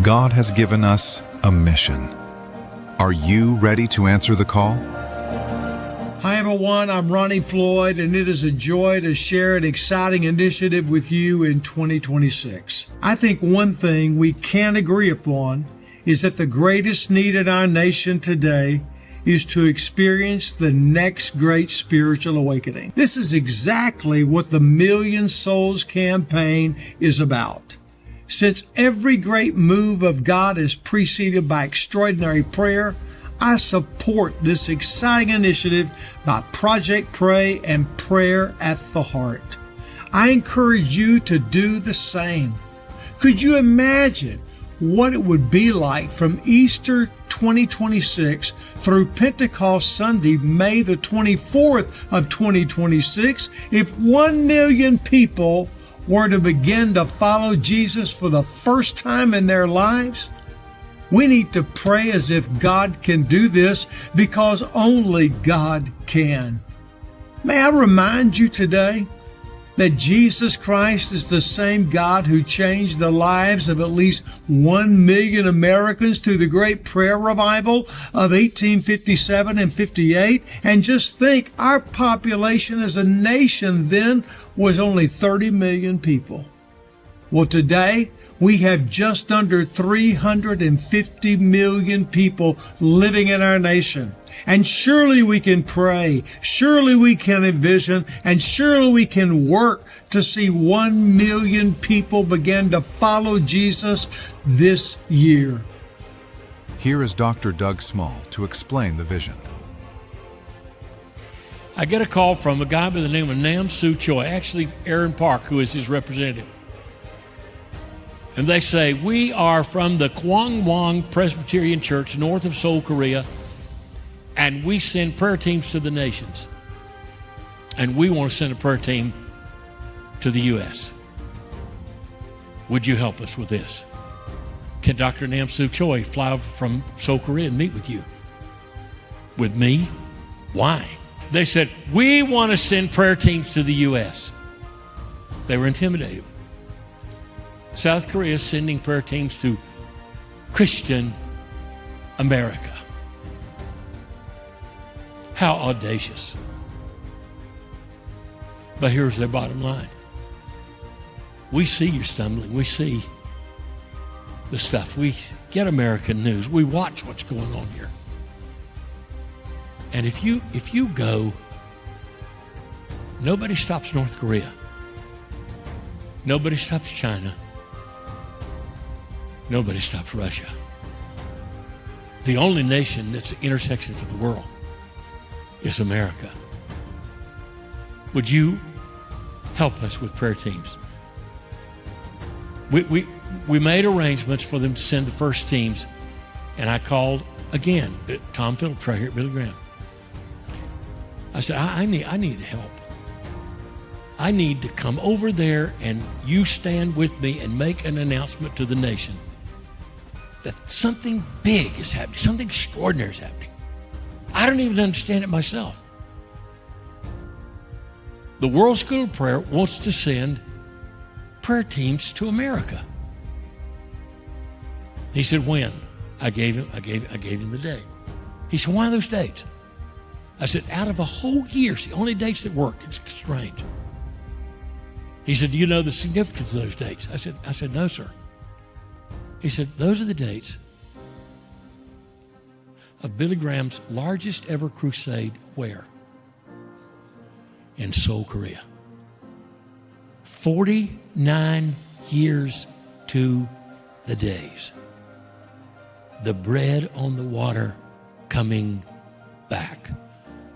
God has given us a mission. Are you ready to answer the call? Hi everyone, I'm Ronnie Floyd, and it is a joy to share an exciting initiative with you in 2026. I think one thing we can agree upon is that the greatest need in our nation today is to experience the next great spiritual awakening. This is exactly what the Million Souls campaign is about. Since every great move of God is preceded by extraordinary prayer, I support this exciting initiative by Project Pray and Prayer at the Heart. I encourage you to do the same. Could you imagine what it would be like from Easter 2026 through Pentecost Sunday, May the 24th of 2026, if 1 million people were to begin to follow Jesus for the first time in their lives? We need to pray as if God can do this, because only God can. May I remind you today that Jesus Christ is the same God who changed the lives of at least 1 million Americans through the great prayer revival of 1857 and 58. And just think, our population as a nation then was only 30 million people. Well, today we have just under 350 million people living in our nation. And surely we can pray, surely we can envision, and surely we can work to see 1 million people begin to follow Jesus this year. Here is Dr. Doug Small to explain the vision. I get a call from a guy by the name of Nam Soo Choi, actually Aaron Park, who is his representative. And they say, we are from the Kwangwon Presbyterian Church north of Seoul, Korea, and we send prayer teams to the nations. And we want to send a prayer team to the U.S. Would you help us with this? Can Dr. Nam Soo Choi fly over from Seoul, Korea and meet with you? With me? Why? They said, we want to send prayer teams to the U.S. They were intimidated. South Korea is sending prayer teams to Christian America. How audacious. But here's their bottom line. We see you stumbling. We see the stuff. We get American news. We watch what's going on here. And if you go, nobody stops North Korea. Nobody stops China. Nobody stops Russia. The only nation that's an intersection for the world is America. Would you help us with prayer teams? We made arrangements for them to send the first teams, and I called again Tom Phillips right here at Billy Graham. I said, I need help. I need to come over there and you stand with me and make an announcement to the nation that something big is happening, something extraordinary is happening. I don't even understand it myself. The World School of Prayer wants to send prayer teams to America. He said, when? I gave him the date. He said, why those dates? I said, out of a whole year, it's the only dates that work. It's strange. He said, do you know the significance of those dates? I said, no, sir. He said, those are the dates of Billy Graham's largest ever crusade. Where? In Seoul, Korea. 49 years to the days. The bread on the water coming back.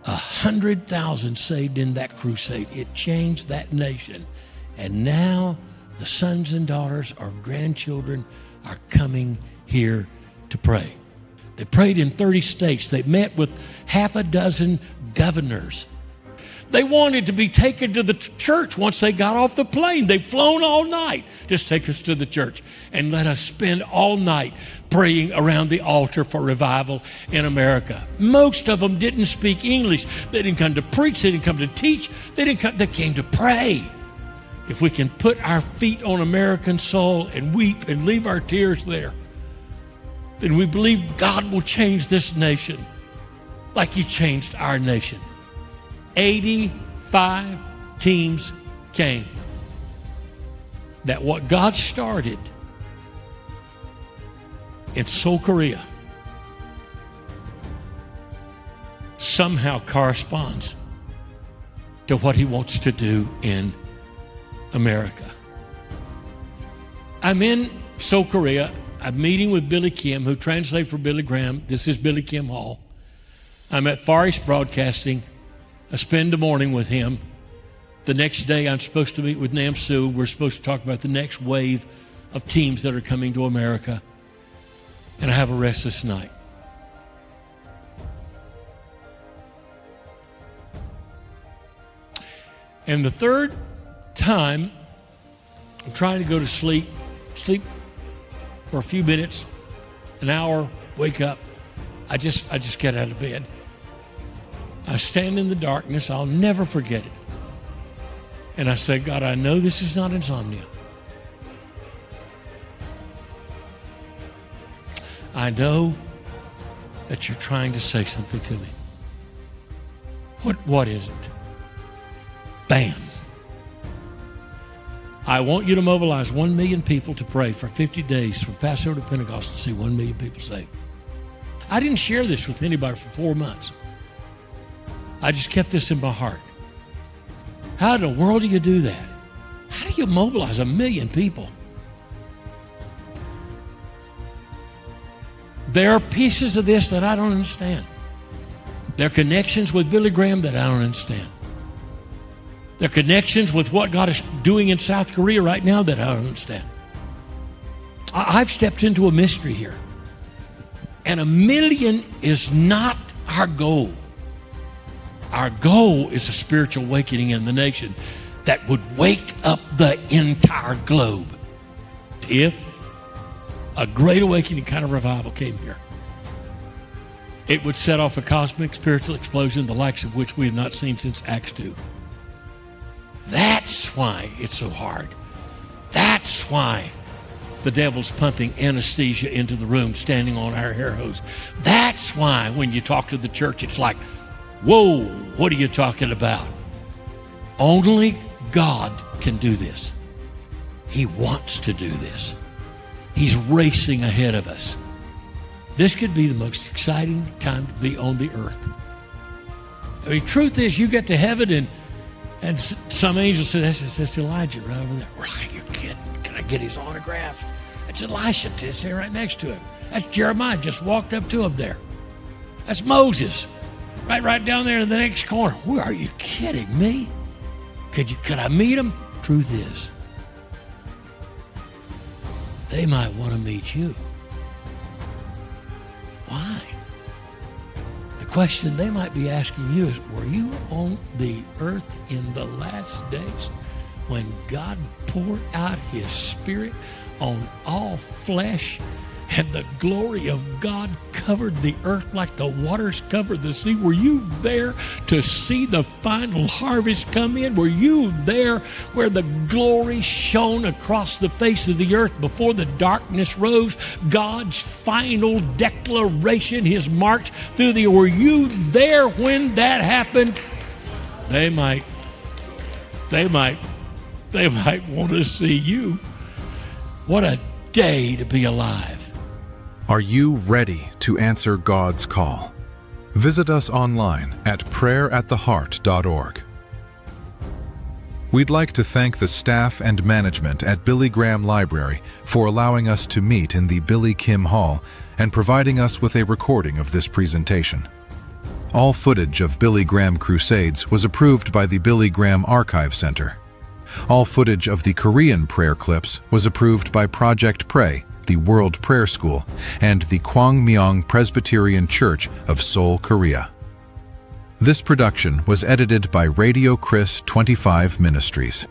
100,000 saved in that crusade. It changed that nation. And now the sons and daughters, our grandchildren, are coming here to pray. They prayed in 30 states. They met with half a dozen governors. They wanted to be taken to the church once they got off the plane. They've flown all night. Just take us to the church and let us spend all night praying around the altar for revival in America. Most of them didn't speak English. They didn't come to preach. They didn't come to teach. They came to pray. If we can put our feet on American soil and weep and leave our tears there, And we believe God will change this nation like He changed our nation. 85 teams came. That what God started in Seoul, Korea, somehow corresponds to what He wants to do in America. I'm in Seoul, Korea. I'm meeting with Billy Kim, who translates for Billy Graham. This is Billy Kim Hall. I'm at Far East Broadcasting. I spend the morning with him. The next day, I'm supposed to meet with Nam Sue. We're supposed to talk about the next wave of teams that are coming to America. And I have a restless night. And the third time, I'm trying to go to sleep for a few minutes, an hour, wake up. I just get out of bed. I stand in the darkness. I'll never forget it. And I say, God, I know this is not insomnia. I know that you're trying to say something to me. What is it? Bam. I want you to mobilize 1 million people to pray for 50 days from Passover to Pentecost to see 1 million people saved. I didn't share this with anybody for 4 months. I just kept this in my heart. How in the world do you do that? How do you mobilize 1 million people? There are pieces of this that I don't understand. There are connections with Billy Graham that I don't understand. There are connections with what God is doing in South Korea right now that I don't understand. I've stepped into a mystery here. And 1 million is not our goal. Our goal is a spiritual awakening in the nation that would wake up the entire globe. If a great awakening kind of revival came here, it would set off a cosmic spiritual explosion, the likes of which we have not seen since Acts 2. That's why it's so hard. That's why the devil's pumping anesthesia into the room, standing on our hair hose. That's why when you talk to the church, it's like, whoa, what are you talking about? Only God can do this. He wants to do this. He's racing ahead of us. This could be the most exciting time to be on the earth. I mean, truth is, you get to heaven and some angel said, that's Elijah right over there. We're like, you're kidding. Can I get his autograph? That's Elisha. It's there right next to him. That's Jeremiah. Just walked up to him there. That's Moses. Right down there in the next corner. Well, are you kidding me? Could I meet him? Truth is, they might want to meet you. Why? The question they might be asking you is, were you on the earth in the last days when God poured out His Spirit on all flesh and the glory of God covered the earth like the waters cover the sea? Were you there to see the final harvest come in? Were you there where the glory shone across the face of the earth before the darkness rose? God's final declaration, His march through the earth. Were you there when that happened? They might want to see you. What a day to be alive. Are you ready to answer God's call? Visit us online at prayerattheheart.org. We'd like to thank the staff and management at Billy Graham Library for allowing us to meet in the Billy Kim Hall and providing us with a recording of this presentation. All footage of Billy Graham crusades was approved by the Billy Graham Archive Center. All footage of the Korean prayer clips was approved by Project Pray, the World Prayer School, and the Kwangmyong Presbyterian Church of Seoul, Korea. This production was edited by Radio Chris 25 Ministries.